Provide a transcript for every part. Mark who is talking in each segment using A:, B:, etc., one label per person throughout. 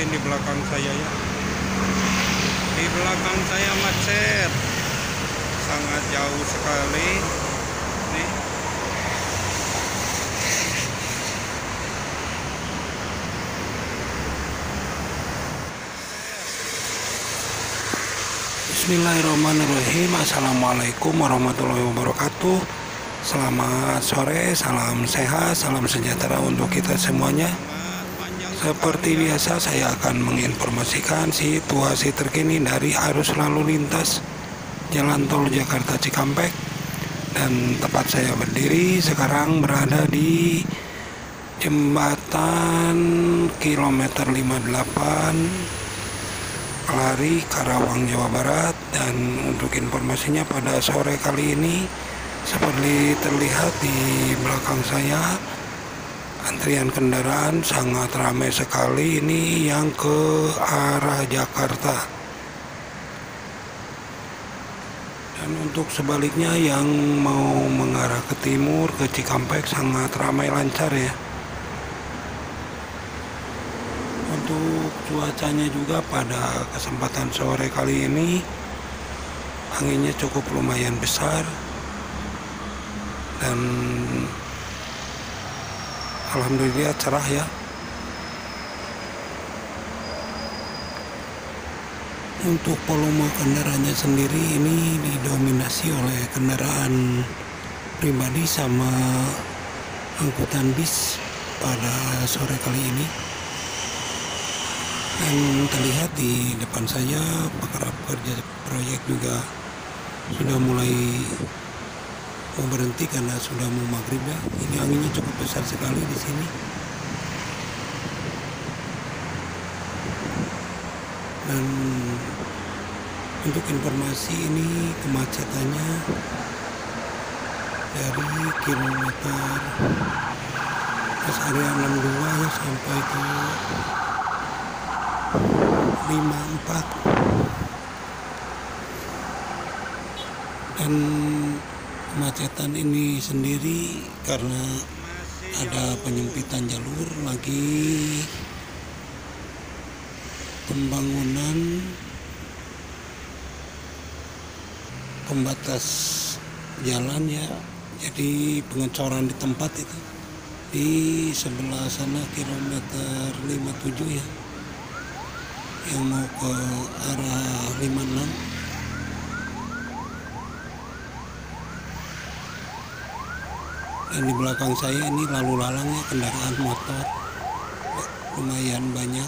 A: sekali di belakang saya ya. Di belakang saya macet, sangat jauh sekali. Nih. Bismillahirrahmanirrahim. Assalamualaikum warahmatullahi wabarakatuh. Selamat sore, salam sehat, salam sejahtera untuk kita semuanya. Seperti biasa saya akan menginformasikan situasi terkini dari arus lalu lintas Jalan Tol Jakarta Cikampek. Dan tempat saya berdiri sekarang berada di jembatan kilometer 58 Kelari, Karawang, Jawa Barat. Dan untuk informasinya pada sore kali ini, seperti terlihat di belakang saya, antrian kendaraan sangat ramai sekali. Ini yang ke arah Jakarta. Dan untuk sebaliknya yang mau mengarah ke timur, ke Cikampek, sangat ramai lancar ya. Untuk cuacanya juga pada kesempatan sore kali ini, anginnya cukup lumayan besar. Dan alhamdulillah cerah ya. Untuk volume kendaraannya sendiri ini didominasi oleh kendaraan pribadi sama angkutan bis pada sore kali ini. Dan terlihat di depan saya pekerja proyek juga sudah mulai mau berhenti karena sudah mau maghrib ya. Ini anginnya cukup besar sekali di sini. Dan untuk informasi ini kemacetannya dari kilometer rest area 62 ya sampai ke 54. Dan kemacetan ini sendiri karena ada penyempitan jalur, lagi pembangunan pembatas jalan ya, jadi pengecoran di tempat itu di sebelah sana kilometer 57 ya, yang mau ke arah 56. Dan di belakang saya ini lalu lalangnya kendaraan motor lumayan banyak.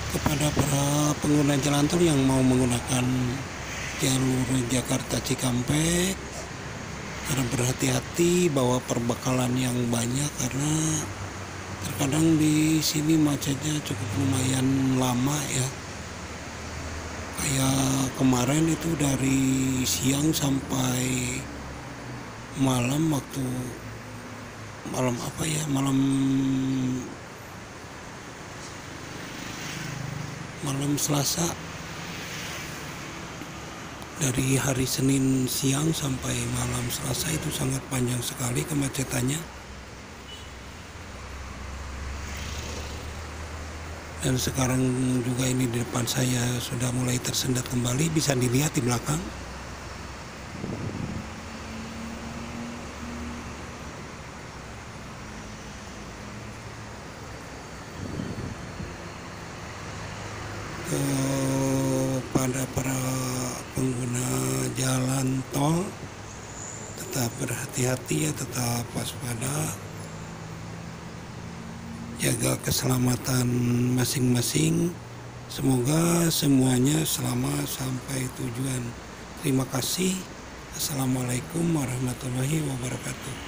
A: Kepada para pengguna jalan tol yang mau menggunakan jalur Jakarta Cikampek, harap berhati-hati bawa perbekalan yang banyak karena terkadang di sini macetnya cukup lumayan lama ya. Kayak kemarin itu dari siang sampai malam, waktu malam apa ya, malam Selasa, dari hari Senin siang sampai malam Selasa itu sangat panjang sekali kemacetannya. Dan sekarang juga ini di depan saya sudah mulai tersendat kembali, bisa dilihat di belakang. Kepada para pengguna jalan tol, tetap berhati-hati ya, tetap waspada, jaga keselamatan masing-masing. Semoga semuanya selamat sampai tujuan. Terima kasih. Assalamualaikum warahmatullahi wabarakatuh.